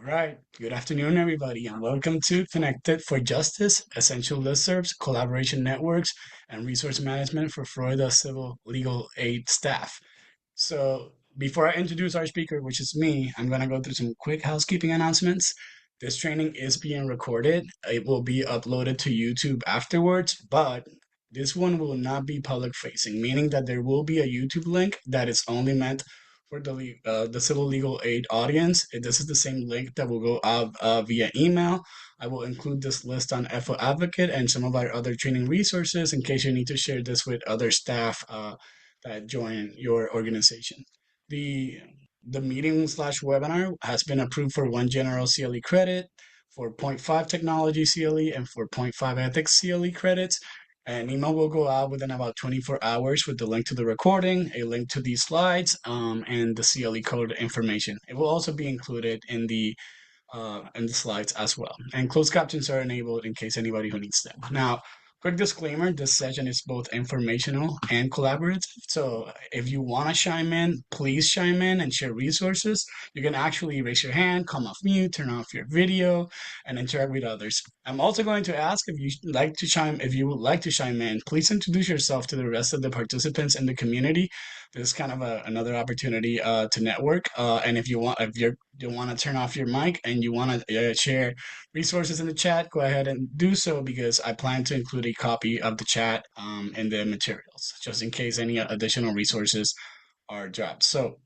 All right. Good afternoon, everybody, and welcome to Connected for Justice, Essential Listservs, Collaboration Networks, and Resource Management for Florida Civil Legal Aid staff. So, before I introduce our speaker, which is me, I'm going to go through some quick housekeeping announcements. This training is being recorded. It will be uploaded to YouTube afterwards, but this one will not be public facing, meaning that there will be a YouTube link that is only meant for the civil legal aid audience. This is the same link that will go out via email. I will include this list on FO Advocate and some of our other training resources in case you need to share this with other staff that join your organization. The the meeting slash webinar has been approved for one general CLE credit, for zero point 0.5 technology CLE, and for zero point 0.5 ethics CLE credits. An email will go out within about 24 hours with the link to the recording, a link to these slides, and the CLE code information. It will also be included in the slides as well. And closed captions are enabled in case anybody who needs them. Now, quick disclaimer, this session is both informational and collaborative. So if you want to chime in, please chime in and share resources. You can actually raise your hand, come off mute, turn off your video, and interact with others. I'm also going to ask if you would like to chime in, please introduce yourself to the rest of the participants in the community. This is kind of another opportunity to network. And if you don't want to turn off your mic and you want to share resources in the chat, go ahead and do so because I plan to include a copy of the chat in the materials, just in case any additional resources are dropped. So,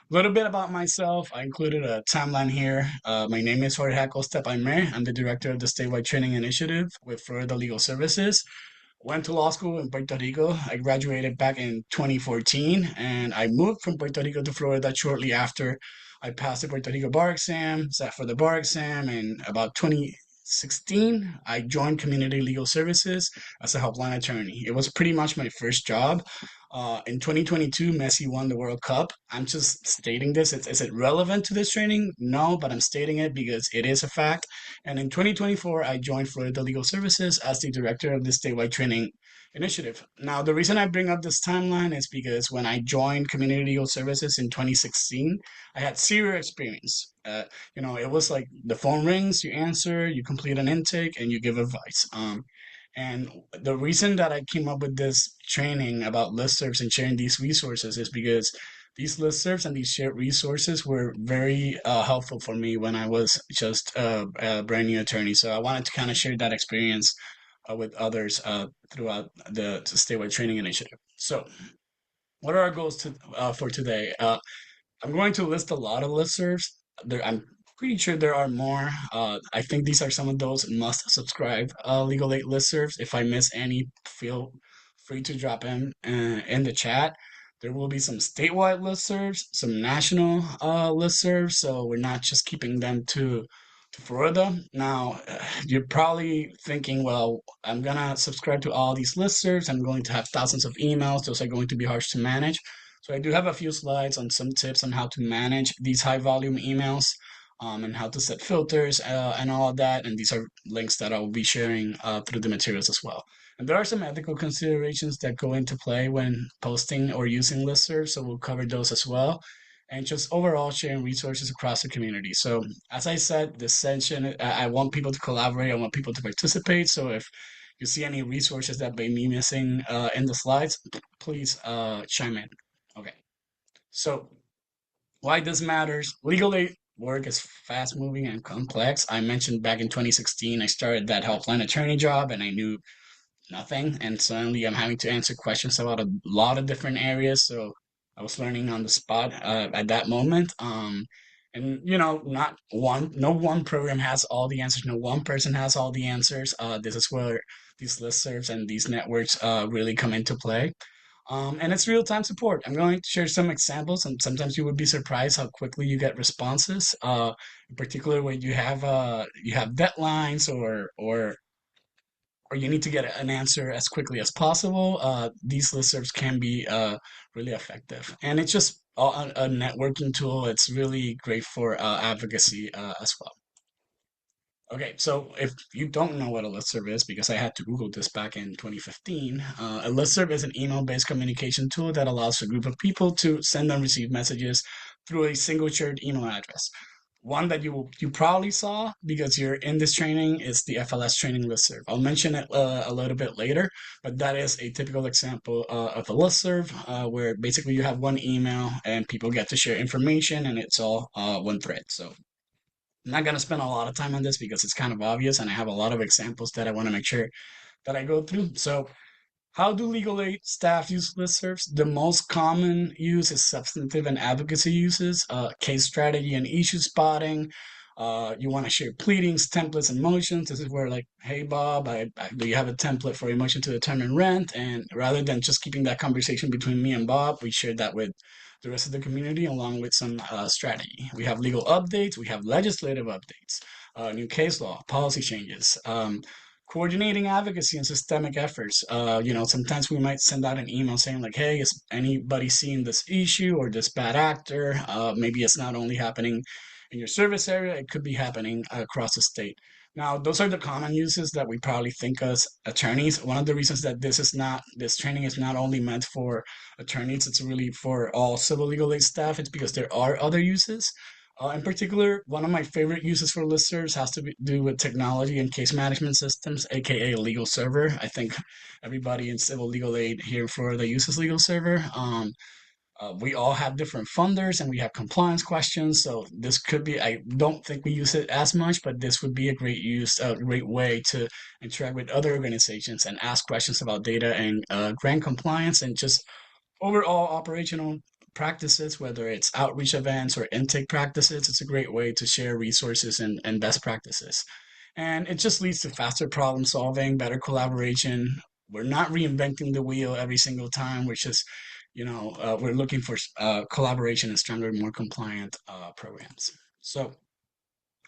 a little bit about myself. I included a timeline here. My name is Jorge.acosta. I'm the director of the Statewide Training Initiative with Florida Legal Services. Went to law school in Puerto Rico. I graduated back in 2014, and I moved from Puerto Rico to Florida shortly after I passed the Puerto Rico bar exam, sat for the bar exam, and about 2016, I joined Community Legal Services as a helpline attorney. It was pretty much my first job. In 2022, Messi won the World Cup. I'm just stating this. Is it relevant to this training? No, but I'm stating it because it is a fact. And in 2024, I joined Florida Legal Services as the director of the statewide training initiative. Now, the reason I bring up this timeline is because when I joined Community Legal Services in 2016, I had zero experience. It was like the phone rings, you answer, you complete an intake, and you give advice. And the reason that I came up with this training about listservs and sharing these resources is because these listservs and these shared resources were very helpful for me when I was just a brand new attorney. So I wanted to kind of share that experience with others throughout the statewide training initiative. So, what are our goals for today? I'm going to list a lot of listservs. I'm pretty sure there are more. I think these are some of those must subscribe legal aid listservs. If I miss any, feel free to drop in the chat. There will be some statewide listservs, some national listservs, so we're not just keeping them to Florida. Now, you're probably thinking, well, I'm gonna subscribe to all these listservs. I'm going to have thousands of emails. Those are going to be harsh to manage. So I do have a few slides on some tips on how to manage these high volume emails and how to set filters and all of that. And these are links that I will be sharing through the materials as well. And there are some ethical considerations that go into play when posting or using listservs, so we'll cover those as well. And just overall sharing resources across the community. So, as I said, this session, I want people to collaborate, I want people to participate. So, if you see any resources that may be missing in the slides, please chime in. Okay, so why this matters? Legal aid work is fast moving and complex. I mentioned back in 2016, I started that helpline attorney job and I knew nothing. And suddenly I'm having to answer questions about a lot of different areas. So I was learning on the spot at that moment. And no one program has all the answers. No one person has all the answers. This is where these listservs and these networks really come into play. And it's real-time support. I'm going to share some examples, and sometimes you would be surprised how quickly you get responses. In particular, when you have deadlines or you need to get an answer as quickly as possible. These listservs can be really effective, and it's just a networking tool. It's really great for advocacy as well. Okay, so if you don't know what a listserv is, because I had to Google this back in 2015, a listserv is an email-based communication tool that allows a group of people to send and receive messages through a single shared email address. One that you probably saw because you're in this training is the FLS training listserv. I'll mention it a little bit later, but that is a typical example of a listserv where basically you have one email and people get to share information and it's all one thread. So I'm not going to spend a lot of time on this because it's kind of obvious and I have a lot of examples that I want to make sure that I go through. So how do legal aid staff use listservs? The most common use is substantive and advocacy uses, case strategy and issue spotting. You want to share pleadings, templates, and motions. This is where, like, hey, Bob, do you have a template for a motion to determine rent? And rather than just keeping that conversation between me and Bob, we shared that with the rest of the community along with some strategy. We have legal updates, we have legislative updates, new case law, policy changes. Coordinating advocacy and systemic efforts. Sometimes we might send out an email saying like, "Hey, is anybody seeing this issue or this bad actor? Maybe it's not only happening in your service area; it could be happening across the state." Now, those are the common uses that we probably think as attorneys. One of the reasons that this training is not only meant for attorneys; it's really for all civil legal aid staff. It's because there are other uses. In particular, one of my favorite uses for listservs has to do with technology and case management systems, aka legal server. I think everybody in civil legal aid here in Florida uses legal server. We all have different funders and we have compliance questions. So this could be, I don't think we use it as much, but this would be a great way to interact with other organizations and ask questions about data and grant compliance and just overall operational practices, whether it's outreach events or intake practices. It's a great way to share resources and best practices. And it just leads to faster problem solving, better collaboration. We're not reinventing the wheel every single time. We're just, we're looking for collaboration and stronger, more compliant programs. So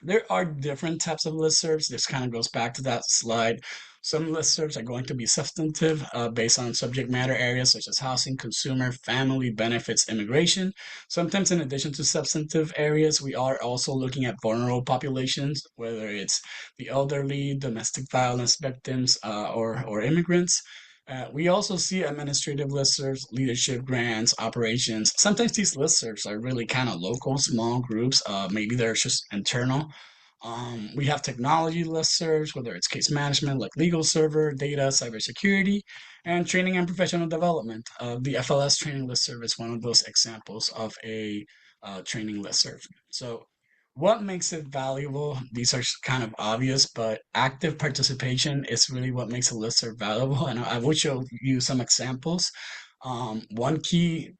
there are different types of listservs. This kind of goes back to that slide. Some listservs are going to be substantive based on subject matter areas such as housing, consumer, family, benefits, immigration. Sometimes, in addition to substantive areas, we are also looking at vulnerable populations, whether it's the elderly, domestic violence victims, or immigrants. We also see administrative listservs, leadership grants, operations. Sometimes these listservs are really kind of local, small groups. Maybe they're just internal. We have technology listservs, whether it's case management like legal server, data, cybersecurity, and training and professional development. The FLS training listserv is one of those examples of a training listserv. So what makes it valuable? These are kind of obvious, but active participation is really what makes a listserv valuable. And I will show you some examples. One key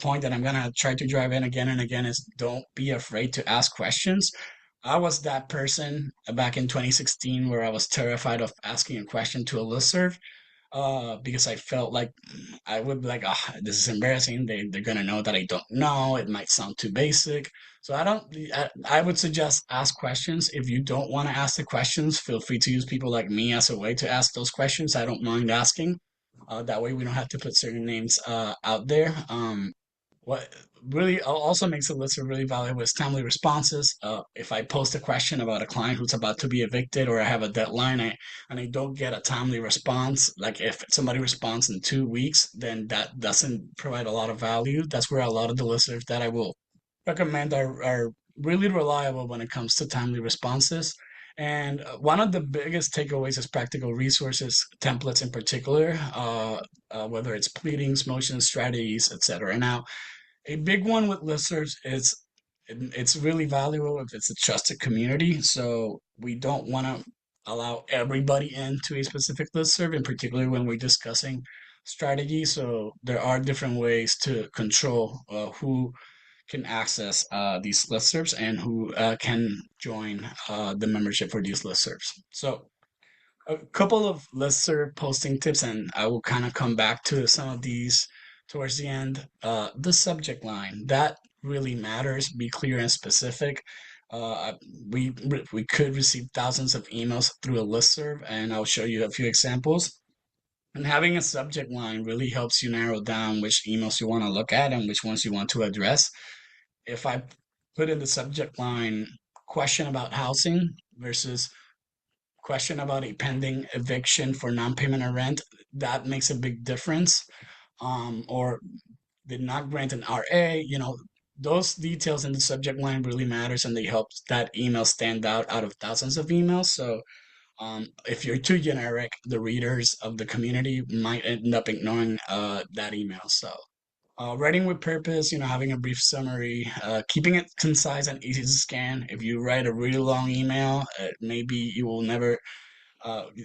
point that I'm gonna try to drive in again and again is don't be afraid to ask questions. I was that person back in 2016 where I was terrified of asking a question to a listserv because I felt like I would be like, ah, this is embarrassing. They're gonna know that I don't know. It might sound too basic. So I would suggest ask questions. If you don't want to ask the questions, feel free to use people like me as a way to ask those questions. I don't mind asking. That way we don't have to put certain names out there. What really also makes a list really valuable is timely responses. If I post a question about a client who's about to be evicted or I have a deadline and I don't get a timely response, like if somebody responds in 2 weeks, then that doesn't provide a lot of value. That's where a lot of the listeners that I will recommend are really reliable when it comes to timely responses. And one of the biggest takeaways is practical resources, templates in particular, whether it's pleadings, motions, strategies, etc. Now, a big one with listservs is it's really valuable if it's a trusted community. So we don't want to allow everybody into a specific listserv, in particular when we're discussing strategy. So there are different ways to control who can access these listservs and who can join the membership for these listservs. So a couple of listserv posting tips, and I will kind of come back to some of these towards the end. The subject line that really matters. Be clear and specific. Uh, we could receive thousands of emails through a listserv, and I'll show you a few examples. And having a subject line really helps you narrow down which emails you want to look at and which ones you want to address. If I put in the subject line question about housing versus question about a pending eviction for non-payment of rent, that makes a big difference. Or did not grant an RA, those details in the subject line really matters, and they help that email stand out of thousands of emails. So if you're too generic, the readers of the community might end up ignoring that email. So writing with purpose, having a brief summary, keeping it concise and easy to scan. If you write a really long email, maybe you will never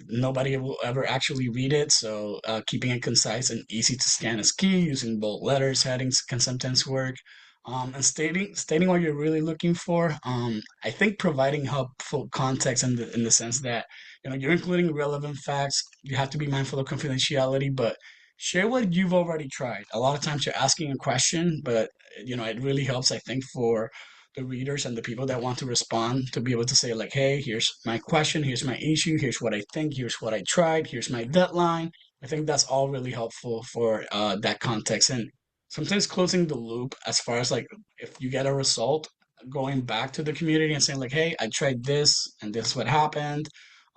nobody will ever actually read it. So keeping it concise and easy to scan is key. Using bold letters, headings can sometimes work. And stating what you're really looking for. I think providing helpful context in the sense that you're including relevant facts. You have to be mindful of confidentiality, but share what you've already tried. A lot of times you're asking a question, but it really helps. I think for the readers and the people that want to respond to be able to say like, hey, here's my question, here's my issue, here's what I think, here's what I tried, here's my deadline. I think that's all really helpful for that context. And sometimes closing the loop as far as like if you get a result, going back to the community and saying like, hey, I tried this and this is what happened.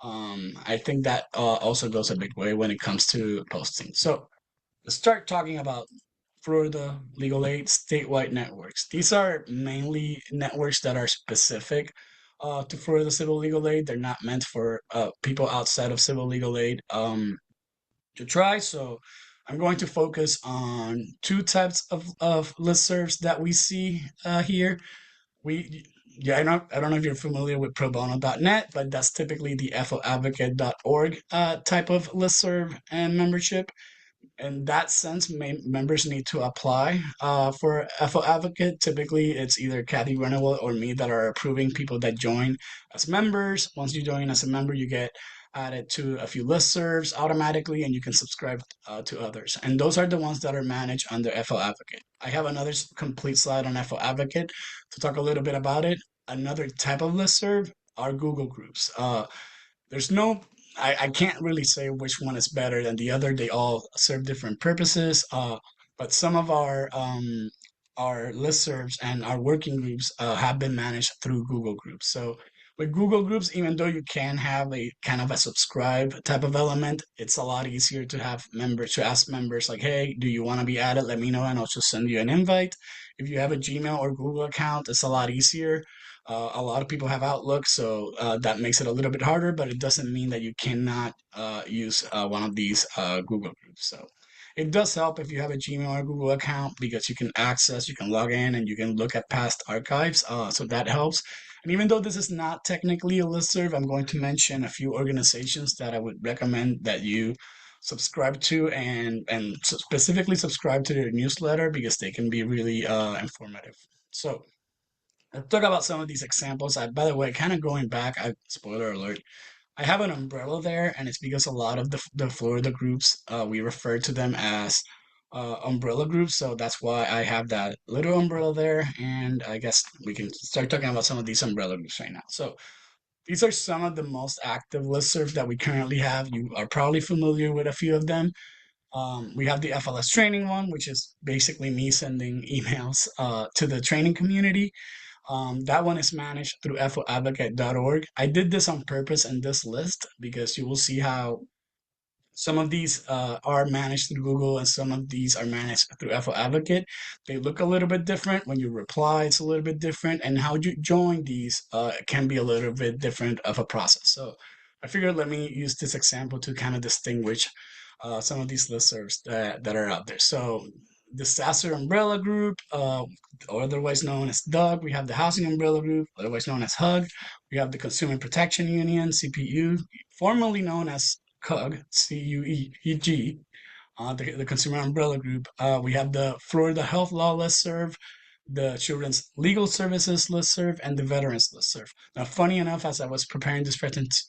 I think that also goes a big way when it comes to posting. So let's start talking about Florida Legal Aid statewide networks. These are mainly networks that are specific to Florida Civil Legal Aid. They're not meant for people outside of civil legal aid to try. So I'm going to focus on two types of listservs that we see here. We yeah, I don't know if you're familiar with probono.net, but that's typically the foadvocate.org type of listserv and membership. In that sense, members need to apply for FO Advocate. Typically, it's either Kathy Renewal or me that are approving people that join as members. Once you join as a member, you get added to a few listservs automatically, and you can subscribe to others. And those are the ones that are managed under FO Advocate. I have another complete slide on FO Advocate to talk a little bit about it. Another type of listserv are Google groups. There's no I can't really say which one is better than the other. They all serve different purposes. But some of our listservs and our working groups have been managed through Google Groups. So with Google Groups, even though you can have a kind of a subscribe type of element, it's a lot easier to have members to ask members like, hey, do you want to be added? Let me know, and I'll just send you an invite. If you have a Gmail or Google account, it's a lot easier. A lot of people have Outlook, so that makes it a little bit harder, but it doesn't mean that you cannot use one of these Google groups. So it does help if you have a Gmail or Google account because you can log in, and you can look at past archives. So that helps. And even though this is not technically a listserv, I'm going to mention a few organizations that I would recommend that you subscribe to, and specifically subscribe to their newsletter because they can be really informative. So let's talk about some of these examples. By the way, kind of going back, spoiler alert, I have an umbrella there, and it's because a lot of the Florida groups, we refer to them as umbrella groups. So that's why I have that little umbrella there. And I guess we can start talking about some of these umbrella groups right now. So these are some of the most active listservs that we currently have. You are probably familiar with a few of them. We have the FLS training one, which is basically me sending emails to the training community. That one is managed through foadvocate.org. I did this on purpose in this list because you will see how some of these are managed through Google and some of these are managed through FO Advocate. They look a little bit different. When you reply, it's a little bit different. And how you join these can be a little bit different of a process. So I figured let me use this example to kind of distinguish some of these listservs that are out there. So Disaster Umbrella Group, or otherwise known as DUG. We have the Housing Umbrella Group, otherwise known as HUG. We have the Consumer Protection Union, CPU, formerly known as CUG, CUEG, the Consumer Umbrella Group. We have the Florida Health Law Listserv, the Children's Legal Services Listserv, and the Veterans Listserv. Now, funny enough, as I was preparing this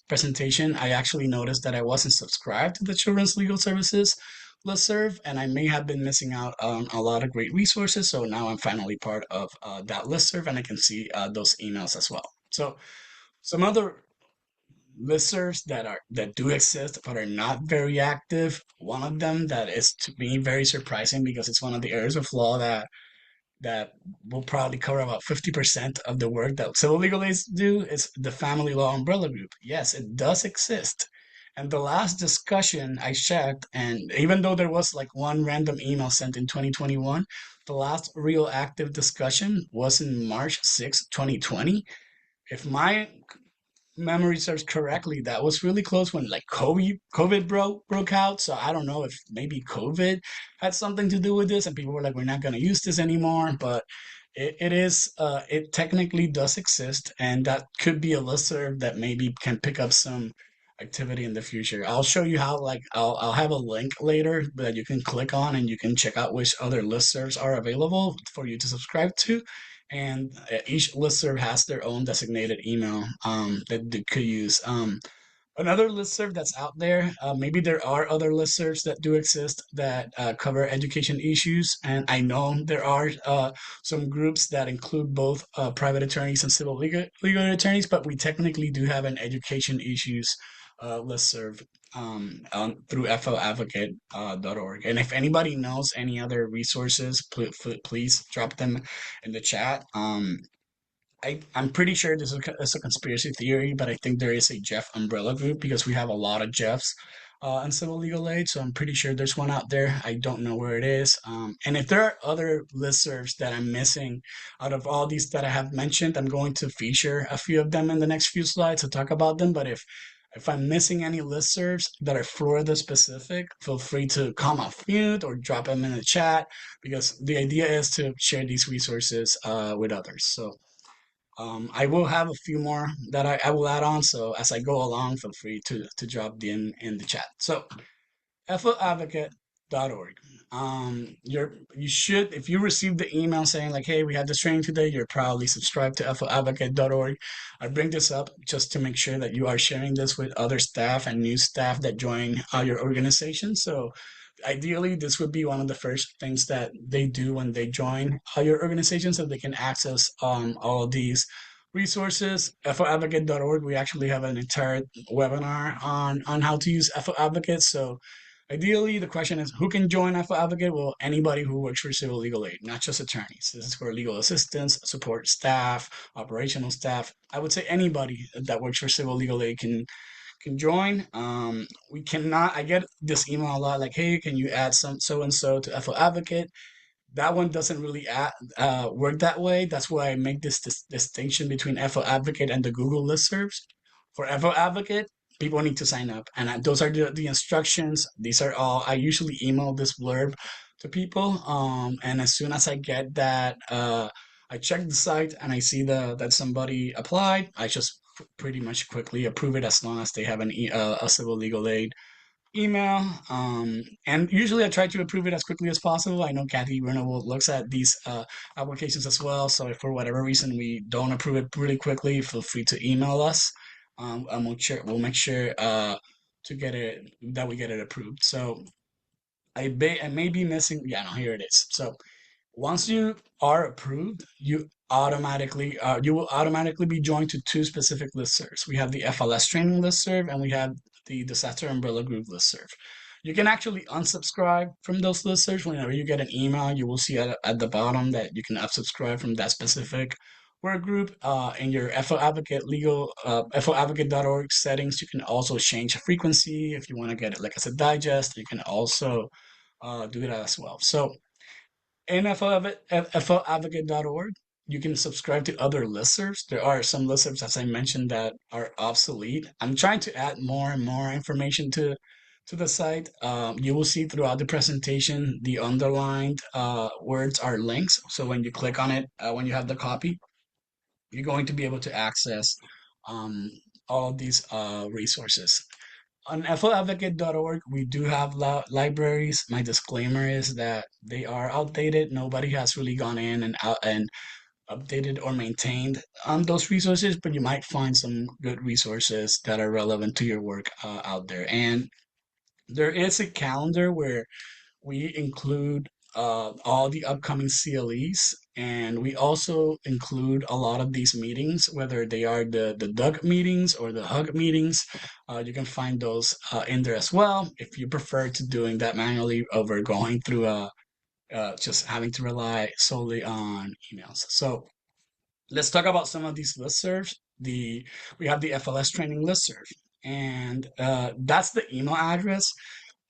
presentation, I actually noticed that I wasn't subscribed to the Children's Legal Services Listserv, and I may have been missing out on a lot of great resources. So now I'm finally part of that listserv, and I can see those emails as well. So some other listservs that do exist but are not very active. One of them that is to me very surprising because it's one of the areas of law that will probably cover about 50% of the work that civil legal aids do is the family law umbrella group. Yes, it does exist. And the last discussion I checked, and even though there was like one random email sent in 2021, the last real active discussion was in March 6th, 2020. If my memory serves correctly, that was really close when like COVID broke out. So I don't know if maybe COVID had something to do with this, and people were like, "We're not going to use this anymore." But it technically does exist, and that could be a listserv that maybe can pick up some activity in the future. I'll show you how. Like I'll have a link later that you can click on, and you can check out which other listservs are available for you to subscribe to, and each listserv has their own designated email that they could use. Another listserv that's out there, maybe there are other listservs that do exist that cover education issues, and I know there are some groups that include both private attorneys and civil legal attorneys, but we technically do have an education issues listserv through foadvocate.org. And if anybody knows any other resources, please drop them in the chat. I'm pretty sure this is it's a conspiracy theory, but I think there is a Jeff umbrella group because we have a lot of Jeffs in civil legal aid. So I'm pretty sure there's one out there. I don't know where it is. And if there are other listservs that I'm missing out of all these that I have mentioned, I'm going to feature a few of them in the next few slides to talk about them. But if I'm missing any listservs that are Florida specific, feel free to come off mute or drop them in the chat because the idea is to share these resources with others. So I will have a few more that I will add on. So as I go along, feel free to drop them in the chat. So foadvocate.org. You should, if you receive the email saying like, hey, we had this training today, you're probably subscribed to foadvocate.org. I bring this up just to make sure that you are sharing this with other staff and new staff that join your organization. So ideally, this would be one of the first things that they do when they join your organization so they can access all of these resources. foadvocate.org, we actually have an entire webinar on how to use FO Advocate. So ideally, the question is who can join FO Advocate? Well, anybody who works for civil legal aid, not just attorneys. This is for legal assistants, support staff, operational staff. I would say anybody that works for civil legal aid can join. We cannot. I get this email a lot, like, "Hey, can you add some so and so to FO Advocate?" That one doesn't really work that way. That's why I make this distinction between FO Advocate and the Google listservs. For FO Advocate, people need to sign up, and those are the instructions. These are all. I usually email this blurb to people, and as soon as I get that, I check the site and I see that somebody applied. I just pretty much quickly approve it as long as they have a civil legal aid email. And usually I try to approve it as quickly as possible. I know Kathy Renewal looks at these applications as well. So if for whatever reason we don't approve it really quickly, feel free to email us. And we'll make sure to get it that we get it approved. So I may be missing. Yeah, no, here it is. So once you are approved, you will automatically be joined to two specific listservs. We have the FLS training listserv and we have the disaster umbrella group listserv. You can actually unsubscribe from those listservs whenever you get an email. You will see at the bottom that you can unsubscribe from that specific work group. In your FO Advocate foadvocate.org settings, you can also change the frequency if you want to get it like as a digest. You can also do that as well. So in foadvocate.org, you can subscribe to other listservs. There are some listservs, as I mentioned, that are obsolete. I'm trying to add more and more information to the site. You will see throughout the presentation, the underlined words are links. So when you click on it, when you have the copy, you're going to be able to access um, all of these resources. On foadvocate.org, we do have libraries. My disclaimer is that they are outdated. Nobody has really gone in and updated or maintained those resources, but you might find some good resources that are relevant to your work out there. And there is a calendar where we include all the upcoming CLEs, and we also include a lot of these meetings, whether they are the DUG meetings or the HUG meetings. You can find those in there as well if you prefer to doing that manually over going through just having to rely solely on emails. So let's talk about some of these listservs. We have the FLS training listserv, and that's the email address.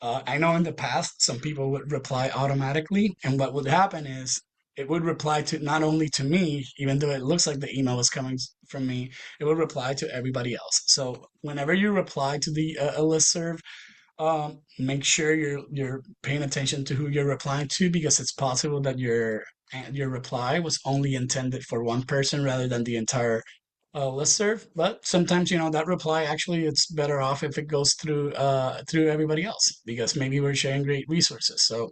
I know in the past some people would reply automatically, and what would happen is it would reply to not only to me, even though it looks like the email was coming from me, it would reply to everybody else. So whenever you reply to the a listserv, make sure you're paying attention to who you're replying to, because it's possible that your reply was only intended for one person rather than the entire listserv. But sometimes, that reply actually it's better off if it goes through everybody else, because maybe we're sharing great resources. So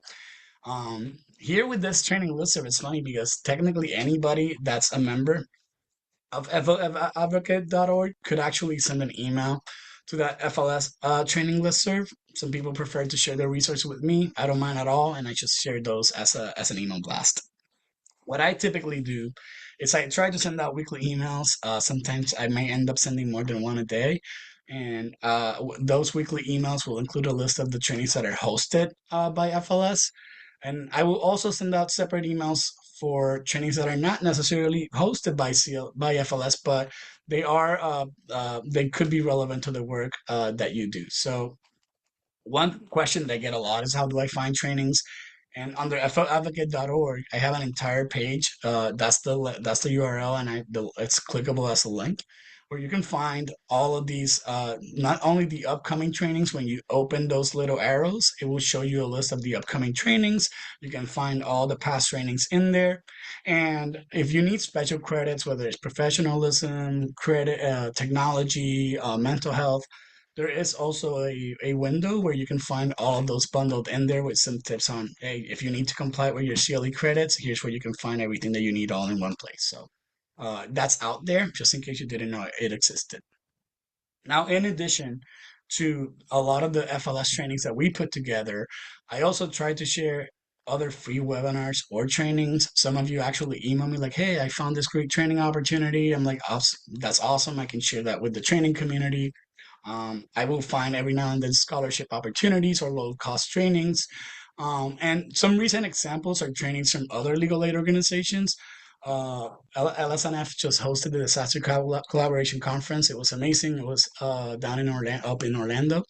here with this training listserv, it's funny because technically anybody that's a member of advocate.org could actually send an email to that FLS training listserv. Some people prefer to share their resources with me. I don't mind at all, and I just share those as an email blast. What I typically do is I try to send out weekly emails. Sometimes I may end up sending more than one a day. And those weekly emails will include a list of the trainings that are hosted by FLS. And I will also send out separate emails for trainings that are not necessarily hosted by FLS, but they could be relevant to the work that you do. So one question that I get a lot is, how do I find trainings? And under fladvocate.org, I have an entire page. That's the URL, and it's clickable as a link, where you can find all of these. Not only the upcoming trainings. When you open those little arrows, it will show you a list of the upcoming trainings. You can find all the past trainings in there, and if you need special credits, whether it's professionalism, credit, technology, mental health, there is also a window where you can find all of those bundled in there with some tips on, hey, if you need to comply with your CLE credits, here's where you can find everything that you need all in one place. So that's out there, just in case you didn't know it existed. Now, in addition to a lot of the FLS trainings that we put together, I also try to share other free webinars or trainings. Some of you actually email me like, hey, I found this great training opportunity. I'm like, awesome, that's awesome. I can share that with the training community. I will find every now and then scholarship opportunities or low cost trainings. And some recent examples are trainings from other legal aid organizations. LSNF just hosted the Disaster Collaboration Conference. It was amazing. It was down in Orlando, up in Orlando.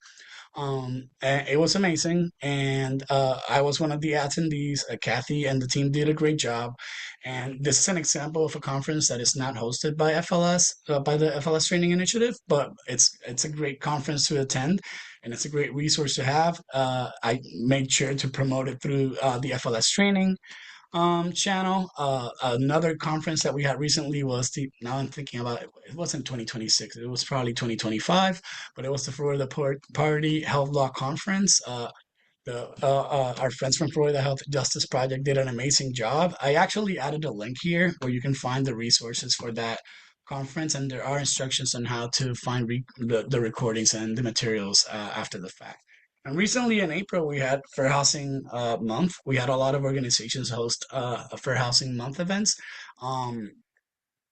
It was amazing, and I was one of the attendees. Kathy and the team did a great job, and this is an example of a conference that is not hosted by FLS, by the FLS Training Initiative, but it's a great conference to attend, and it's a great resource to have. I made sure to promote it through the FLS Training channel. Another conference that we had recently was now I'm thinking about it, it wasn't 2026, it was probably 2025, but it was the Florida Party Health Law Conference. Our friends from Florida Health Justice Project did an amazing job. I actually added a link here where you can find the resources for that conference, and there are instructions on how to find the recordings and the materials after the fact. And recently in April, we had Fair Housing Month. We had a lot of organizations host Fair Housing Month events. Um,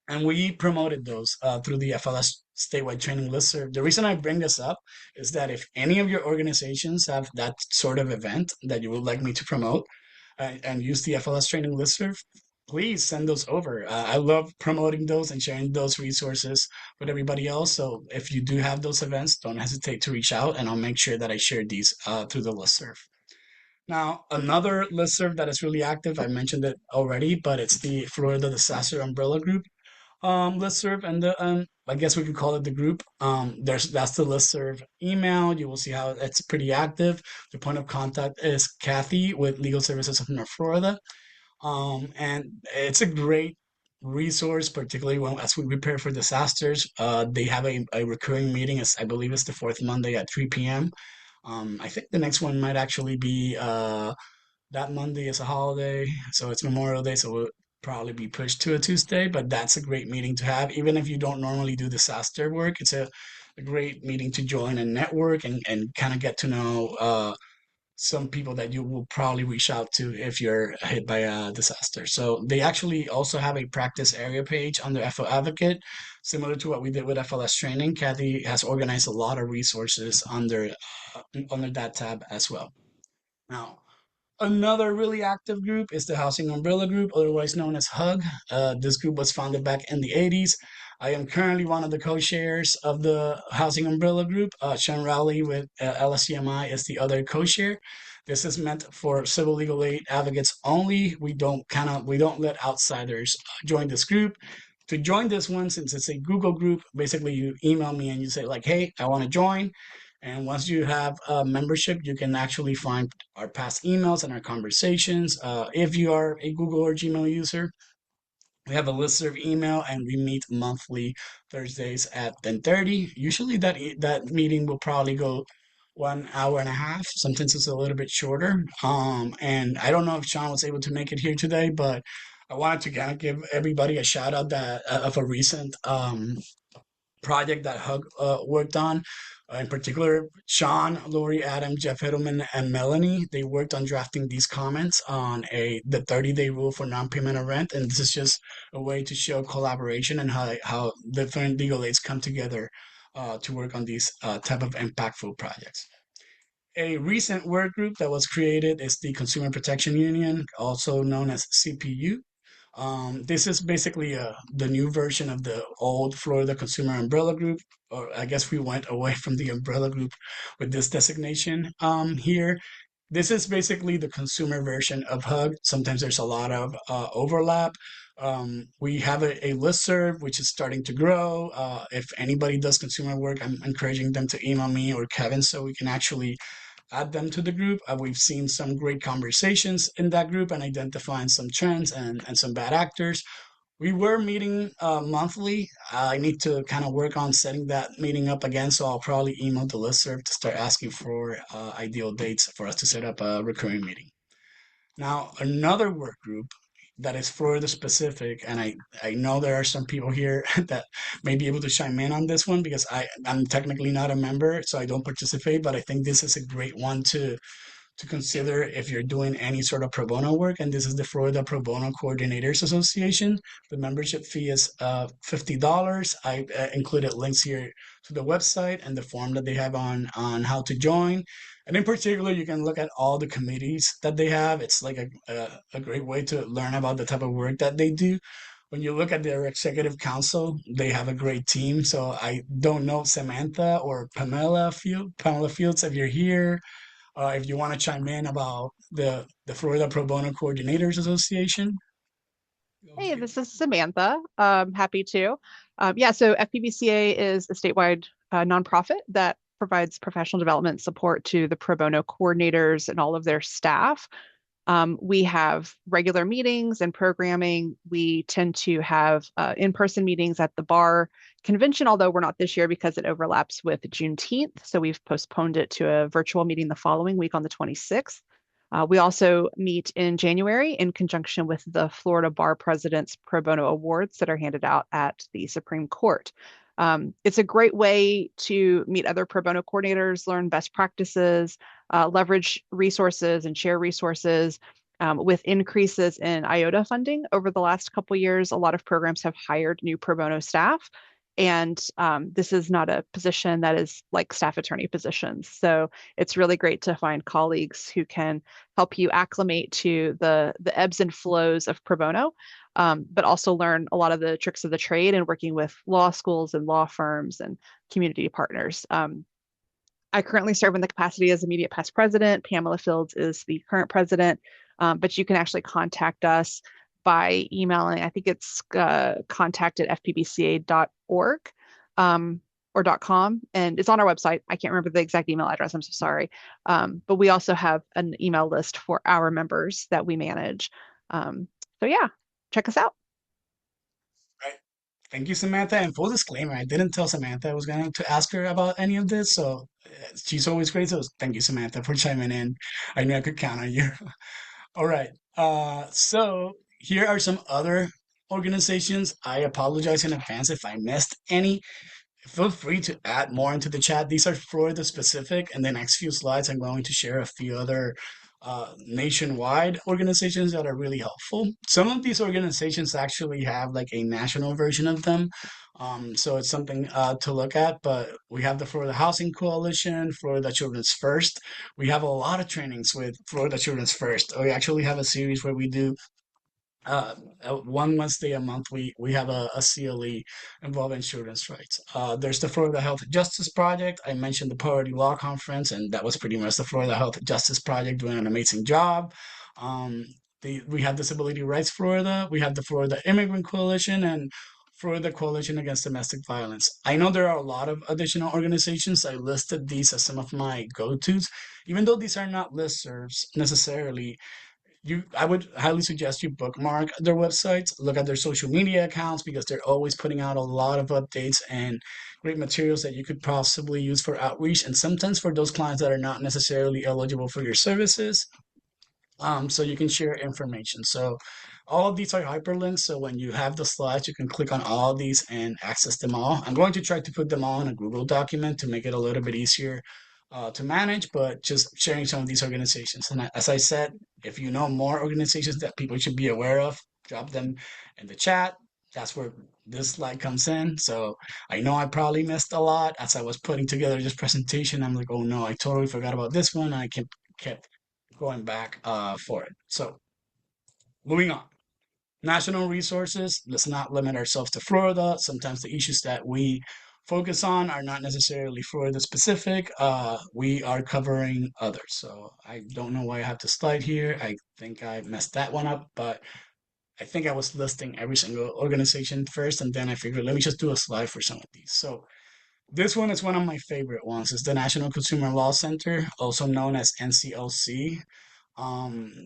and we promoted those through the FLS statewide training listserv. The reason I bring this up is that if any of your organizations have that sort of event that you would like me to promote and use the FLS training listserv, please send those over. I love promoting those and sharing those resources with everybody else. So if you do have those events, don't hesitate to reach out, and I'll make sure that I share these through the listserv. Now, another listserv that is really active, I mentioned it already, but it's the Florida Disaster Umbrella Group listserv, and I guess we could call it the group. That's the listserv email. You will see how it's pretty active. The point of contact is Kathy with Legal Services of North Florida. And it's a great resource, particularly as we prepare for disasters. They have a recurring meeting, as I believe it's the fourth Monday at 3 p.m. I think the next one might actually be that Monday is a holiday, so it's Memorial Day, so we'll probably be pushed to a Tuesday, but that's a great meeting to have. Even if you don't normally do disaster work, it's a great meeting to join and network and kind of get to know some people that you will probably reach out to if you're hit by a disaster. So they actually also have a practice area page under FO Advocate, similar to what we did with FLS training. Kathy has organized a lot of resources under that tab as well. Now, another really active group is the Housing Umbrella Group, otherwise known as HUG. This group was founded back in the 80s. I am currently one of the co-chairs of the Housing Umbrella Group. Sean Rowley with LSCMI is the other co-chair. This is meant for civil legal aid advocates only. We don't let outsiders join this group. To join this one, since it's a Google group, basically you email me and you say like, "Hey, I want to join." And once you have a membership, you can actually find our past emails and our conversations. If you are a Google or Gmail user, we have a listserv email, and we meet monthly Thursdays at 10:30. Usually that meeting will probably go 1 hour and a half. Sometimes it's a little bit shorter. And I don't know if Sean was able to make it here today, but I wanted to kind of give everybody a shout out that of a recent project that Hug worked on. In particular, Sean, Lori, Adam, Jeff Hiddleman, and Melanie, they worked on drafting these comments on the 30-day rule for non-payment of rent. And this is just a way to show collaboration and how different legal aids come together to work on these type of impactful projects. A recent work group that was created is the Consumer Protection Union, also known as CPU. This is basically the new version of the old Florida Consumer Umbrella Group, or I guess we went away from the umbrella group with this designation here. This is basically the consumer version of Hug. Sometimes there's a lot of overlap. We have a listserv which is starting to grow. If anybody does consumer work, I'm encouraging them to email me or Kevin so we can actually add them to the group. We've seen some great conversations in that group and identifying some trends and some bad actors. We were meeting monthly. I need to kind of work on setting that meeting up again, so I'll probably email the listserv to start asking for ideal dates for us to set up a recurring meeting. Now, another work group that is Florida specific, and I know there are some people here that may be able to chime in on this one because I'm technically not a member, so I don't participate, but I think this is a great one to consider if you're doing any sort of pro bono work. And this is the Florida Pro Bono Coordinators Association. The membership fee is $50. I included links here to the website and the form that they have on how to join. And in particular, you can look at all the committees that they have. It's like a great way to learn about the type of work that they do. When you look at their executive council, they have a great team. So I don't know Samantha or Pamela Fields, if you're here, if you want to chime in about the Florida Pro Bono Coordinators Association. Hey, this is Samantha. Happy to. Yeah, so FPBCA is a statewide nonprofit that provides professional development support to the pro bono coordinators and all of their staff. We have regular meetings and programming. We tend to have in-person meetings at the bar convention, although we're not this year because it overlaps with Juneteenth. So we've postponed it to a virtual meeting the following week on the 26th. We also meet in January in conjunction with the Florida Bar President's Pro Bono Awards that are handed out at the Supreme Court. It's a great way to meet other pro bono coordinators, learn best practices, leverage resources and share resources. With increases in IOTA funding over the last couple of years, a lot of programs have hired new pro bono staff. And this is not a position that is like staff attorney positions. So it's really great to find colleagues who can help you acclimate to the ebbs and flows of pro bono, but also learn a lot of the tricks of the trade and working with law schools and law firms and community partners. I currently serve in the capacity as immediate past president. Pamela Fields is the current president, but you can actually contact us by emailing. I think it's contact@fpbca.org or .com, and it's on our website. I can't remember the exact email address. I'm so sorry. But we also have an email list for our members that we manage. So yeah, check us out. Right. Thank you, Samantha. And full disclaimer, I didn't tell Samantha I was going to ask her about any of this. So she's always great. So thank you, Samantha, for chiming in. I knew I could count on you. All right. So here are some other organizations. I apologize in advance if I missed any. Feel free to add more into the chat. These are Florida specific. And the next few slides, I'm going to share a few other nationwide organizations that are really helpful. Some of these organizations actually have like a national version of them. So it's something to look at, but we have the Florida Housing Coalition, Florida Children's First. We have a lot of trainings with Florida Children's First. We actually have a series where we do uh, one Wednesday a month we have a CLE involving children's rights. There's the Florida Health Justice Project. I mentioned the Poverty Law Conference, and that was pretty much the Florida Health Justice Project doing an amazing job. Um, we have Disability Rights Florida. We have the Florida Immigrant Coalition and Florida Coalition Against Domestic Violence. I know there are a lot of additional organizations. I listed these as some of my go-tos, even though these are not listservs necessarily. I would highly suggest you bookmark their websites, look at their social media accounts because they're always putting out a lot of updates and great materials that you could possibly use for outreach, and sometimes for those clients that are not necessarily eligible for your services, so you can share information. So all of these are hyperlinks. So when you have the slides, you can click on all of these and access them all. I'm going to try to put them all in a Google document to make it a little bit easier to manage, but just sharing some of these organizations. And as I said, if you know more organizations that people should be aware of, drop them in the chat. That's where this slide comes in. So I know I probably missed a lot as I was putting together this presentation. I'm like, oh no, I totally forgot about this one. I kept going back for it. So moving on. National resources. Let's not limit ourselves to Florida. Sometimes the issues that we focus on are not necessarily Florida specific. We are covering others. So I don't know why I have to slide here. I think I messed that one up, but I think I was listing every single organization first, and then I figured let me just do a slide for some of these. So this one is one of my favorite ones. It's the National Consumer Law Center, also known as NCLC.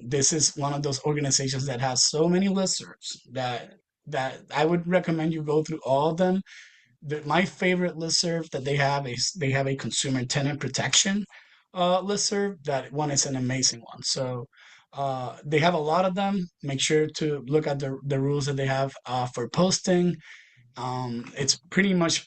This is one of those organizations that has so many listservs that I would recommend you go through all of them. My favorite listserv that they have is they have a consumer tenant protection listserv. That one is an amazing one. So they have a lot of them. Make sure to look at the rules that they have for posting. It's pretty much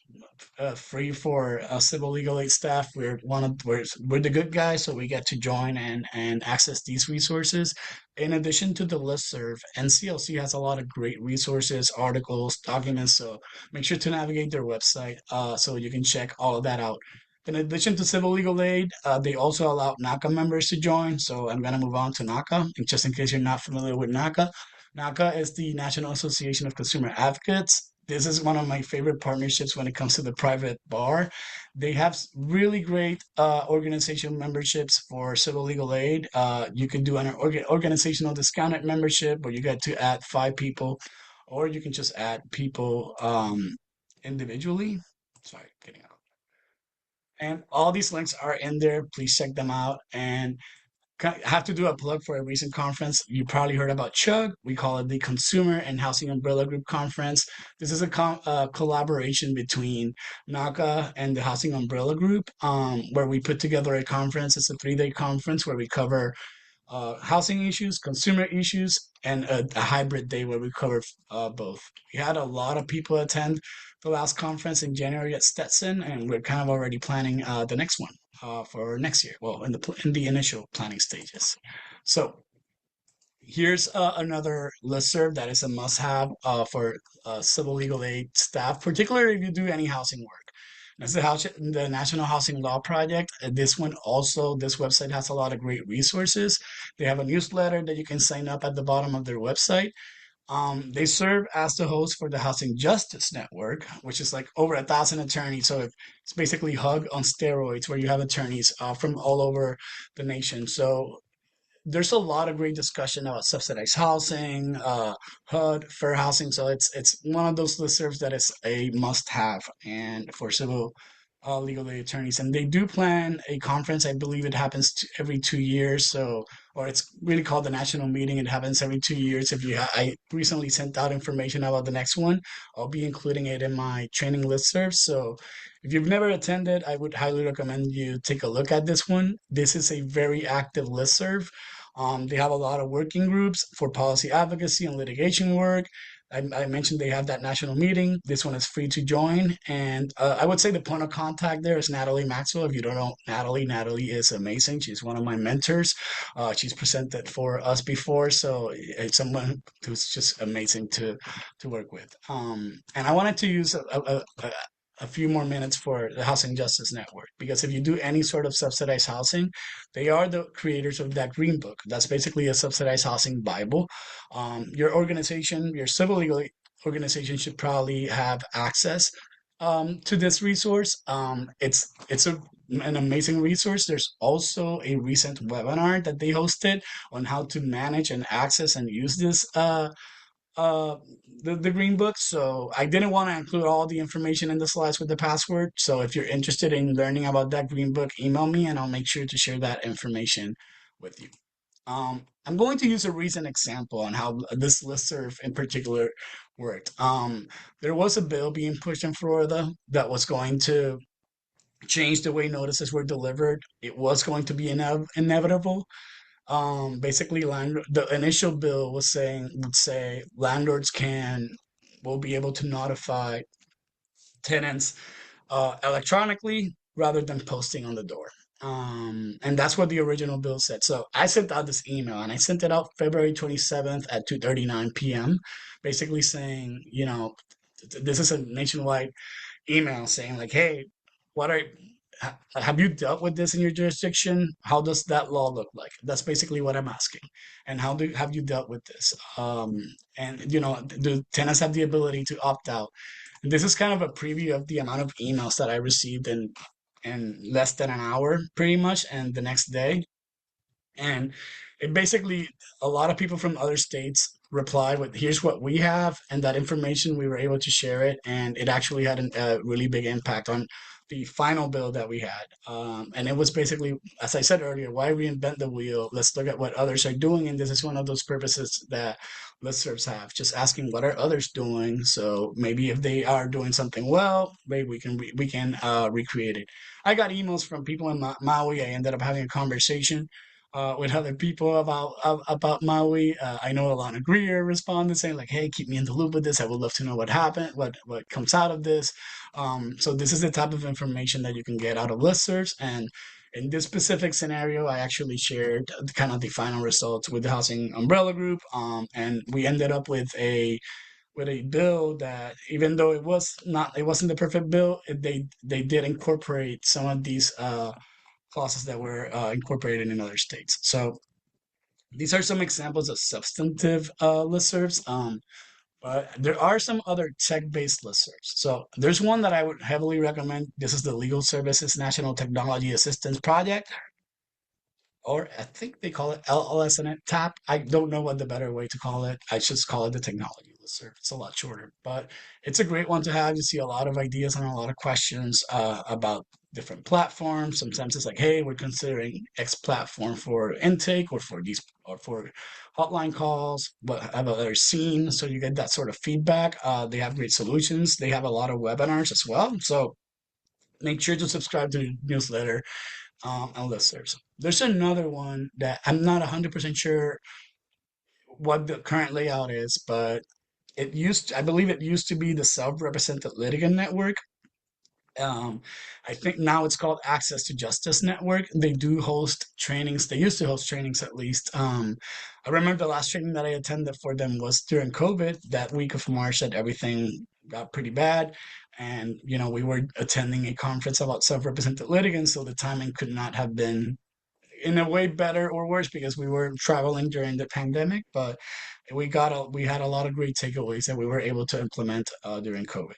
free for civil legal aid staff. We're the good guys, so we get to join and access these resources. In addition to the listserv, NCLC has a lot of great resources, articles, documents. So make sure to navigate their website so you can check all of that out. In addition to civil legal aid, they also allow NACA members to join. So I'm going to move on to NACA, and just in case you're not familiar with NACA. NACA is the National Association of Consumer Advocates. This is one of my favorite partnerships when it comes to the private bar. They have really great organization memberships for civil legal aid. You can do an organizational discounted membership where you get to add 5 people, or you can just add people individually. Sorry, getting out. And all these links are in there. Please check them out. And have to do a plug for a recent conference. You probably heard about CHUG. We call it the Consumer and Housing Umbrella Group Conference. This is a collaboration between NACA and the Housing Umbrella Group, where we put together a conference. It's a 3-day conference where we cover housing issues, consumer issues, and a hybrid day where we cover both. We had a lot of people attend the last conference in January at Stetson, and we're kind of already planning the next one for next year. Well, in the initial planning stages. So here's another listserv that is a must-have for civil legal aid staff, particularly if you do any housing work. That's the National Housing Law Project. This website has a lot of great resources. They have a newsletter that you can sign up at the bottom of their website. They serve as the host for the Housing Justice Network, which is like over 1,000 attorneys. So it's basically Hug on steroids, where you have attorneys from all over the nation. So there's a lot of great discussion about subsidized housing, HUD, fair housing. So it's one of those listservs that is a must-have and for civil legal aid attorneys. And they do plan a conference. I believe it happens every 2 years. So, or it's really called the national meeting. It happens every 2 years. I recently sent out information about the next one. I'll be including it in my training listserv. So if you've never attended, I would highly recommend you take a look at this one. This is a very active listserv. They have a lot of working groups for policy advocacy and litigation work. I mentioned they have that national meeting. This one is free to join. And I would say the point of contact there is Natalie Maxwell. If you don't know Natalie, Natalie is amazing. She's one of my mentors. She's presented for us before. So it's someone who's just amazing to work with. And I wanted to use a few more minutes for the Housing Justice Network, because if you do any sort of subsidized housing, they are the creators of that green book. That's basically a subsidized housing Bible. Your organization, your civil legal organization, should probably have access to this resource. An amazing resource. There's also a recent webinar that they hosted on how to manage and access and use this uh the green book. So I didn't want to include all the information in the slides with the password. So if you're interested in learning about that green book, email me and I'll make sure to share that information with you. I'm going to use a recent example on how this listserv in particular worked. There was a bill being pushed in Florida that was going to change the way notices were delivered. It was going to be inevitable. Basically, the initial bill would say landlords will be able to notify tenants electronically rather than posting on the door. And that's what the original bill said. So I sent out this email, and I sent it out February 27th at 2:39 p.m., basically saying, this is a nationwide email saying like, hey, what are have you dealt with this in your jurisdiction? How does that law look like? That's basically what I'm asking. And how do have you dealt with this? And do tenants have the ability to opt out? And this is kind of a preview of the amount of emails that I received in less than an hour, pretty much, and the next day. And it basically, a lot of people from other states replied with, here's what we have, and that information, we were able to share it. And it actually had a really big impact on the final bill that we had. And it was basically, as I said earlier, why reinvent the wheel? Let's look at what others are doing. And this is one of those purposes that listservs have, just asking what are others doing. So maybe if they are doing something well, maybe we can recreate it. I got emails from people in Maui. I ended up having a conversation with other people about Maui. I know Alana Greer responded saying like, "Hey, keep me in the loop with this. I would love to know what happened, what comes out of this." So this is the type of information that you can get out of listservs. And in this specific scenario, I actually shared kind of the final results with the Housing Umbrella Group, and we ended up with a bill that, even though it wasn't the perfect bill, they did incorporate some of these clauses that were incorporated in other states. So these are some examples of substantive listservs. But there are some other tech-based listservs. So there's one that I would heavily recommend. This is the Legal Services National Technology Assistance Project, or I think they call it LLSNet TAP. I don't know what the better way to call it. I just call it the technology listserv. It's a lot shorter, but it's a great one to have. You see a lot of ideas and a lot of questions about different platforms. Sometimes it's like, hey, we're considering X platform for intake or for hotline calls. What have others seen? So you get that sort of feedback. They have great solutions. They have a lot of webinars as well. So make sure to subscribe to the newsletter and listservs. There's another one that I'm not 100% sure what the current layout is, but I believe it used to be the Self-Represented Litigant Network. Um, I think now it's called Access to Justice Network. They do host trainings. They used to host trainings at least. I remember the last training that I attended for them was during COVID, that week of March that everything got pretty bad. And, we were attending a conference about self-represented litigants, so the timing could not have been in a way better or worse because we were traveling during the pandemic, but we had a lot of great takeaways that we were able to implement during COVID.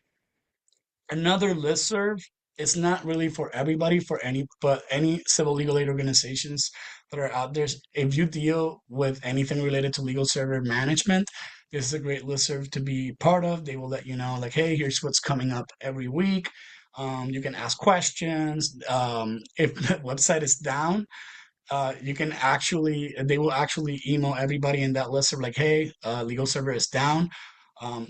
Another listserv is not really for everybody, but any civil legal aid organizations that are out there. If you deal with anything related to legal server management, this is a great listserv to be part of. They will let you know, like, hey, here's what's coming up every week. You can ask questions. If the website is down, they will actually email everybody in that list of like, hey, legal server is down.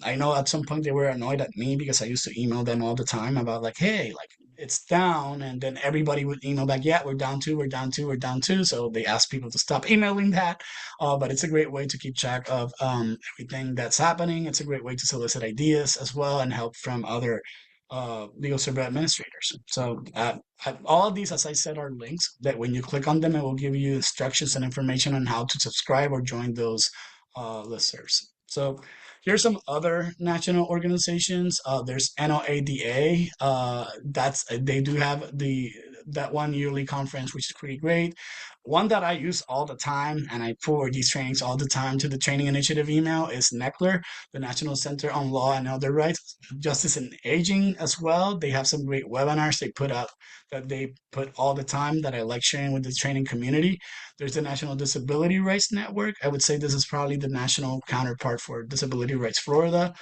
I know at some point they were annoyed at me because I used to email them all the time about like, hey, like it's down. And then everybody would email back, yeah, we're down too, we're down too, we're down too. So they asked people to stop emailing that. But it's a great way to keep track of everything that's happening. It's a great way to solicit ideas as well and help from other legal server administrators. So all of these, as I said, are links that when you click on them, it will give you instructions and information on how to subscribe or join those listservs. So Here's some other national organizations. There's NOADA. That's they do have the that one yearly conference, which is pretty great. One that I use all the time, and I forward these trainings all the time to the training initiative email is NECLR, the National Center on Law and Elder Rights, Justice and Aging as well. They have some great webinars they put out that they put all the time that I like sharing with the training community. There's the National Disability Rights Network. I would say this is probably the national counterpart for Disability Rights Florida.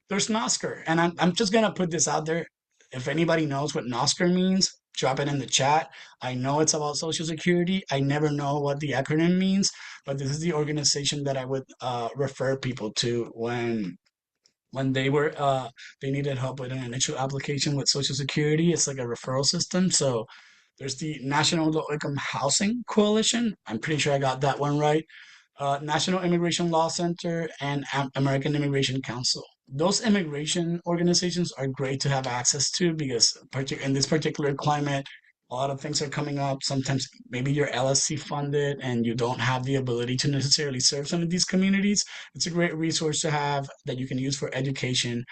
There's NOSCR, and I'm just gonna put this out there. If anybody knows what NOSCR means, drop it in the chat. I know it's about Social Security. I never know what the acronym means, but this is the organization that I would refer people to when they needed help with an initial application with Social Security. It's like a referral system. So there's the National Low Income Housing Coalition. I'm pretty sure I got that one right. National Immigration Law Center and American Immigration Council. Those immigration organizations are great to have access to because in this particular climate, a lot of things are coming up. Sometimes maybe you're LSC funded and you don't have the ability to necessarily serve some of these communities. It's a great resource to have that you can use for education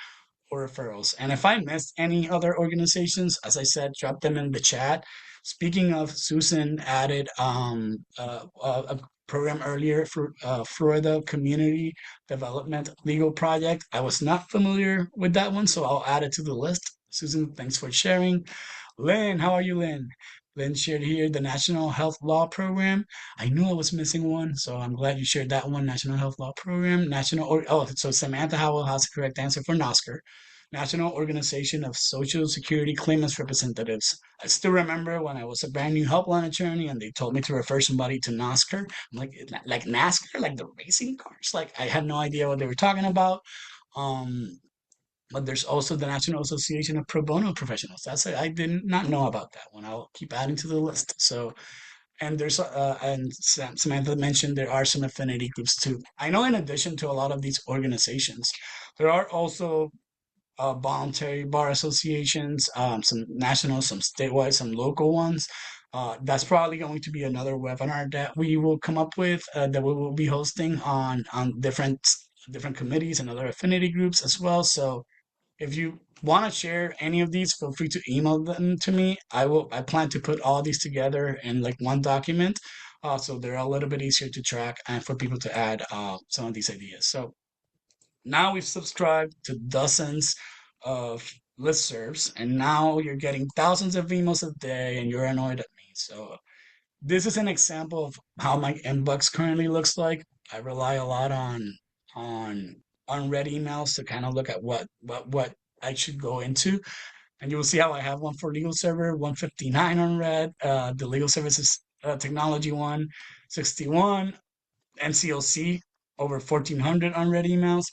or referrals. And if I missed any other organizations, as I said, drop them in the chat. Speaking of, Susan added a program earlier for Florida Community Development Legal Project. I was not familiar with that one, so I'll add it to the list. Susan, thanks for sharing. Lynn, how are you, Lynn? Lynn shared here the National Health Law Program. I knew I was missing one, so I'm glad you shared that one. National Health Law Program, so Samantha Howell has the correct answer for NOSCR. National Organization of Social Security Claimants Representatives. I still remember when I was a brand new helpline attorney and they told me to refer somebody to NOSCR. I'm like NASCAR, like the racing cars. Like I had no idea what they were talking about. Um, but there's also the National Association of Pro Bono Professionals. I did not know about that one. I'll keep adding to the list. So, and Samantha mentioned there are some affinity groups too. I know in addition to a lot of these organizations, there are also voluntary bar associations, some national, some statewide, some local ones. That's probably going to be another webinar that we will come up with that we will be hosting on different committees and other affinity groups as well. So if you want to share any of these, feel free to email them to me. I plan to put all these together in like one document, so they're a little bit easier to track and for people to add some of these ideas. So now we've subscribed to dozens of listservs, and now you're getting thousands of emails a day, and you're annoyed at me. So this is an example of how my inbox currently looks like. I rely a lot on unread emails to kind of look at what I should go into. And you will see how I have one for legal server, 159 unread, the legal services technology one, 61, NCLC, over 1400 unread emails.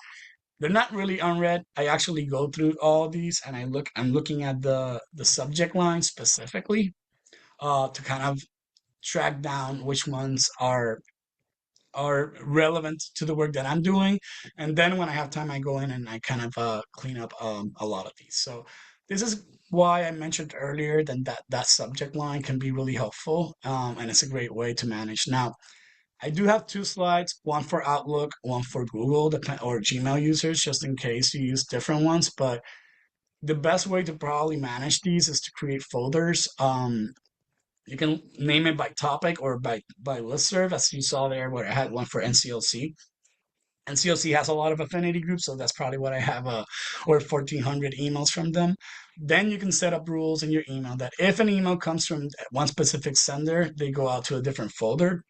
They're not really unread. I actually go through all these and I'm looking at the subject line specifically to kind of track down which ones are relevant to the work that I'm doing. And then when I have time, I go in and I kind of clean up a lot of these. So this is why I mentioned earlier that subject line can be really helpful, and it's a great way to manage. Now, I do have two slides, one for Outlook, one for Google or Gmail users, just in case you use different ones. But the best way to probably manage these is to create folders. You can name it by topic or by listserv, as you saw there, where I had one for NCLC. NCLC has a lot of affinity groups, so that's probably what I have, or 1,400 emails from them. Then you can set up rules in your email that if an email comes from one specific sender, they go out to a different folder.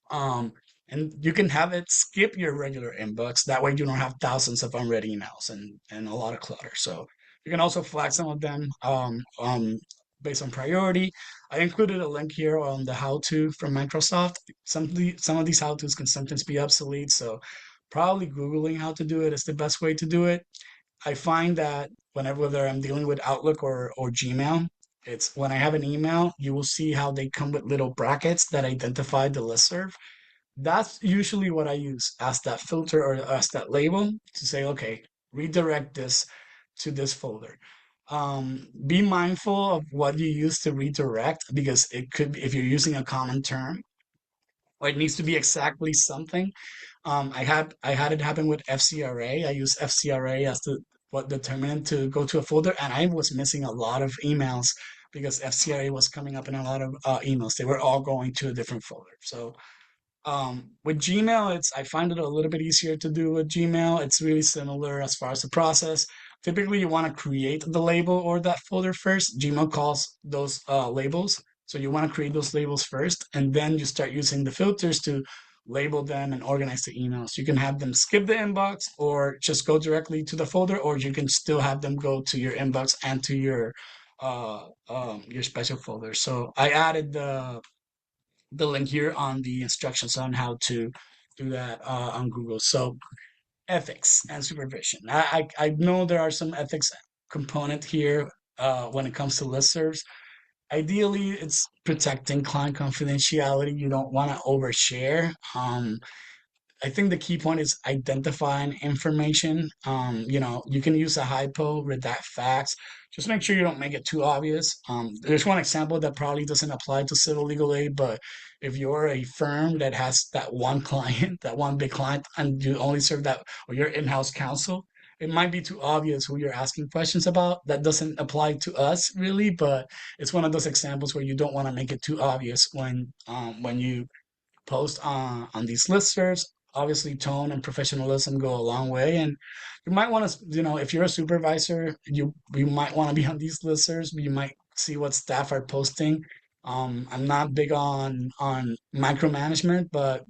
Um, and you can have it skip your regular inbox. That way you don't have thousands of unread emails and a lot of clutter. So you can also flag some of them based on priority. I included a link here on the how-to from Microsoft. Some of these how-tos can sometimes be obsolete, so probably Googling how to do it is the best way to do it. I find that whether I'm dealing with Outlook or Gmail, it's when I have an email, you will see how they come with little brackets that identify the listserv. That's usually what I use as that filter or as that label to say, okay, redirect this to this folder. Be mindful of what you use to redirect because it could be, if you're using a common term, or it needs to be exactly something. I had it happen with FCRA. I use FCRA as the what determinant to go to a folder, and I was missing a lot of emails because FCRA was coming up in a lot of emails. They were all going to a different folder. So with Gmail, I find it a little bit easier to do with Gmail. It's really similar as far as the process. Typically, you want to create the label or that folder first. Gmail calls those labels. So you want to create those labels first, and then you start using the filters to label them and organize the emails. You can have them skip the inbox or just go directly to the folder, or you can still have them go to your inbox and to your special folder. So I added the link here on the instructions on how to do that on Google. So ethics and supervision. I know there are some ethics component here when it comes to listservs. Ideally, it's protecting client confidentiality. You don't want to overshare. I think the key point is identifying information. You can use a hypo, redact facts. Just make sure you don't make it too obvious. There's one example that probably doesn't apply to civil legal aid, but if you're a firm that has that one client, that one big client, and you only serve that, or you're in-house counsel, it might be too obvious who you're asking questions about. That doesn't apply to us really, but it's one of those examples where you don't want to make it too obvious when you post on these listservs. Obviously, tone and professionalism go a long way, and you might want to, if you're a supervisor, you might want to be on these listservs. You might see what staff are posting. I'm not big on micromanagement, but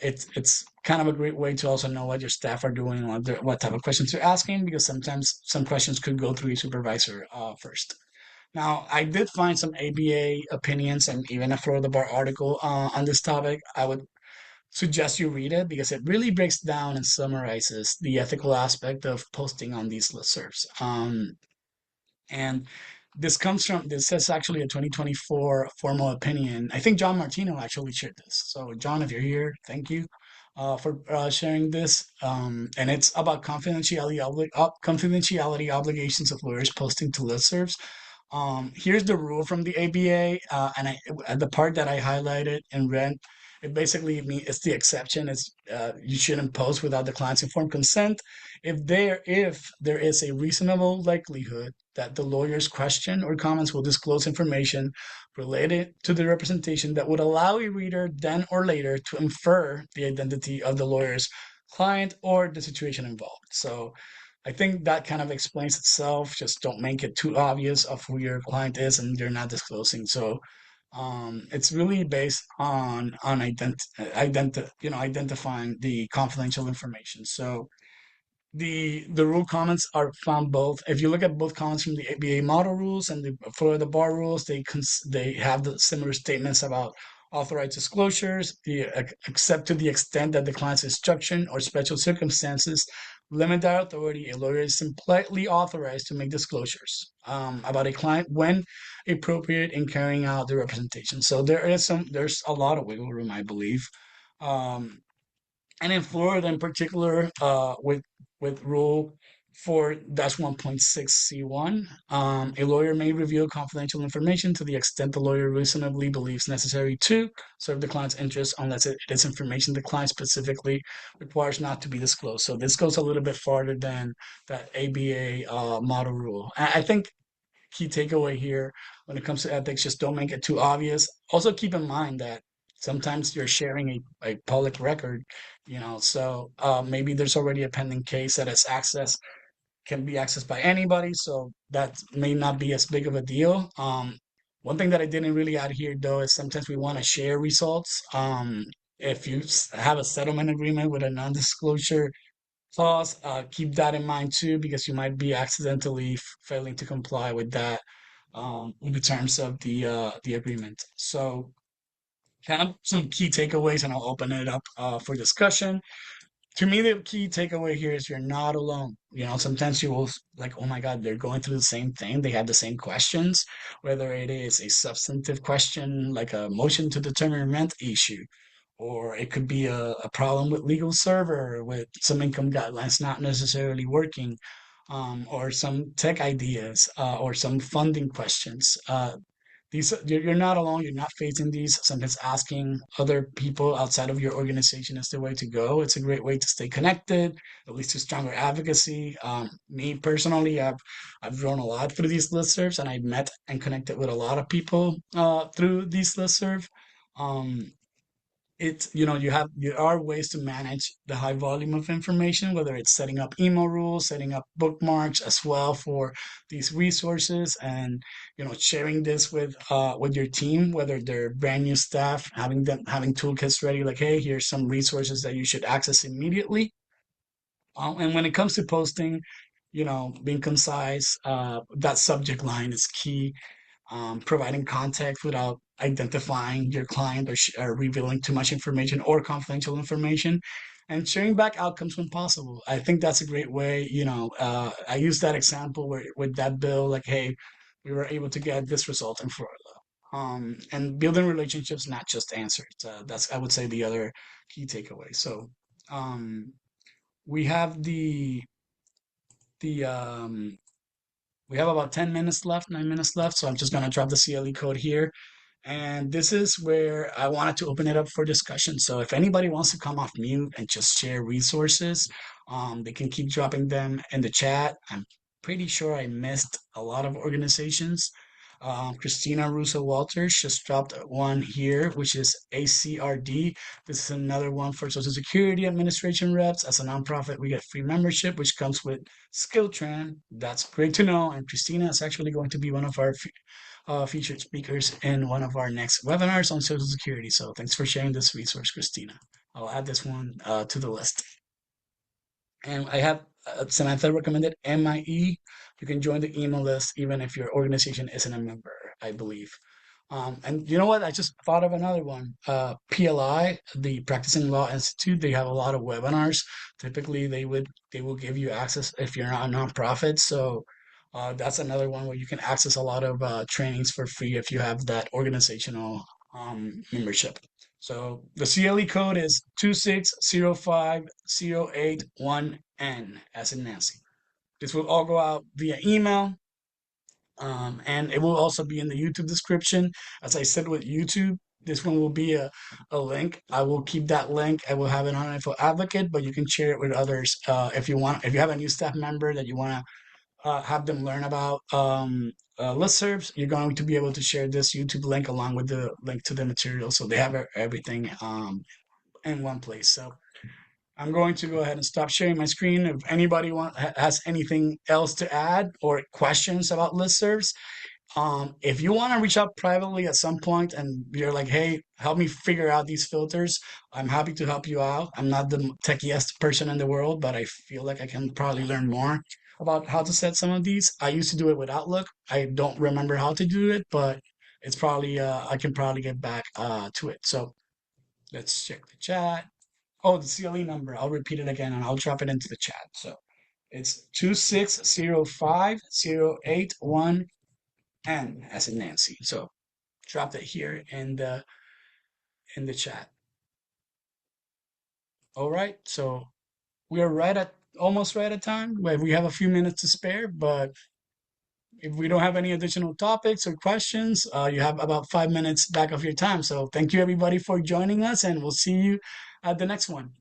it's kind of a great way to also know what your staff are doing, what type of questions they're asking, because sometimes some questions could go through your supervisor first. Now, I did find some ABA opinions and even a Throw the Bar article on this topic. I would suggest you read it because it really breaks down and summarizes the ethical aspect of posting on these listservs. And this is actually a 2024 formal opinion. I think John Martino actually shared this. So, John, if you're here, thank you for sharing this. And it's about confidentiality obligations of lawyers posting to listservs. Here's the rule from the ABA, the part that I highlighted in red, it basically means it's the exception. It's you shouldn't post without the client's informed consent. If there is a reasonable likelihood that the lawyer's question or comments will disclose information related to the representation that would allow a reader then or later to infer the identity of the lawyer's client or the situation involved. So I think that kind of explains itself. Just don't make it too obvious of who your client is and you're not disclosing. So it's really based on identifying the confidential information. So the rule comments are found both. If you look at both comments from the ABA model rules and for the bar rules, they have the similar statements about authorized disclosures, except to the extent that the client's instruction or special circumstances limit that authority. A lawyer is simply authorized to make disclosures about a client when appropriate in carrying out the representation. So there's a lot of wiggle room, I believe. Um, and in Florida, in particular, with Rule 4-1.6C1, a lawyer may reveal confidential information to the extent the lawyer reasonably believes necessary to serve the client's interests, unless it is information the client specifically requires not to be disclosed. So this goes a little bit farther than that ABA model rule. I think key takeaway here when it comes to ethics, just don't make it too obvious. Also keep in mind that sometimes you're sharing a public record, so maybe there's already a pending case that is can be accessed by anybody, so that may not be as big of a deal. One thing that I didn't really add here though is sometimes we want to share results. If you have a settlement agreement with a non-disclosure clause, keep that in mind too, because you might be accidentally failing to comply with that in the terms of the agreement. So, kind of some key takeaways, and I'll open it up for discussion. To me, the key takeaway here is you're not alone. Sometimes you will like, oh my God, they're going through the same thing. They have the same questions, whether it is a substantive question like a motion to determine rent issue, or it could be a problem with legal server with some income guidelines not necessarily working, or some tech ideas, or some funding questions. these you're not alone. You're not facing these. Sometimes asking other people outside of your organization is the way to go. It's a great way to stay connected, at least to stronger advocacy. Me personally, I've grown a lot through these listservs, and I met and connected with a lot of people through these listservs. Um, it's there are ways to manage the high volume of information, whether it's setting up email rules, setting up bookmarks as well for these resources, and sharing this with your team, whether they're brand new staff, having toolkits ready, like, hey, here's some resources that you should access immediately. And when it comes to posting, being concise, that subject line is key. Providing context without identifying your client or revealing too much information or confidential information, and sharing back outcomes when possible. I think that's a great way. I use that example where with that bill, like, hey, we were able to get this result in Florida. And building relationships, not just answers. That's, I would say, the other key takeaway. So um, we have the we have about 10 minutes left, 9 minutes left. So I'm just going to drop the CLE code here. And this is where I wanted to open it up for discussion. So if anybody wants to come off mute and just share resources, they can keep dropping them in the chat. I'm pretty sure I missed a lot of organizations. Christina Russo Walters just dropped one here, which is ACRD. This is another one for Social Security Administration reps. As a nonprofit, we get free membership, which comes with SkillTran. That's great to know. And Christina is actually going to be one of our featured speakers in one of our next webinars on Social Security. So thanks for sharing this resource, Christina. I'll add this one to the list. And I have Samantha recommended MIE. You can join the email list even if your organization isn't a member, I believe. And you know what? I just thought of another one. PLI, the Practicing Law Institute, they have a lot of webinars. Typically, they will give you access if you're not a nonprofit. So that's another one where you can access a lot of trainings for free if you have that organizational membership. So the CLE code is 2605081N, as in Nancy. This will all go out via email, and it will also be in the YouTube description. As I said with YouTube, this one will be a link. I will keep that link. I will have it on Info Advocate, but you can share it with others if you want. If you have a new staff member that you want to have them learn about listservs, you're going to be able to share this YouTube link along with the link to the material, so they have everything in one place. So I'm going to go ahead and stop sharing my screen. If anybody has anything else to add or questions about listservs, if you want to reach out privately at some point and you're like, hey, help me figure out these filters, I'm happy to help you out. I'm not the techiest person in the world, but I feel like I can probably learn more about how to set some of these. I used to do it with Outlook. I don't remember how to do it, but it's probably I can probably get back to it. So let's check the chat. Oh, the CLE number. I'll repeat it again and I'll drop it into the chat. So it's 2605081N, as in Nancy. So drop it here in the chat. All right. So we are almost right at time. We have a few minutes to spare, but if we don't have any additional topics or questions, you have about 5 minutes back of your time. So thank you everybody for joining us, and we'll see you at the next one.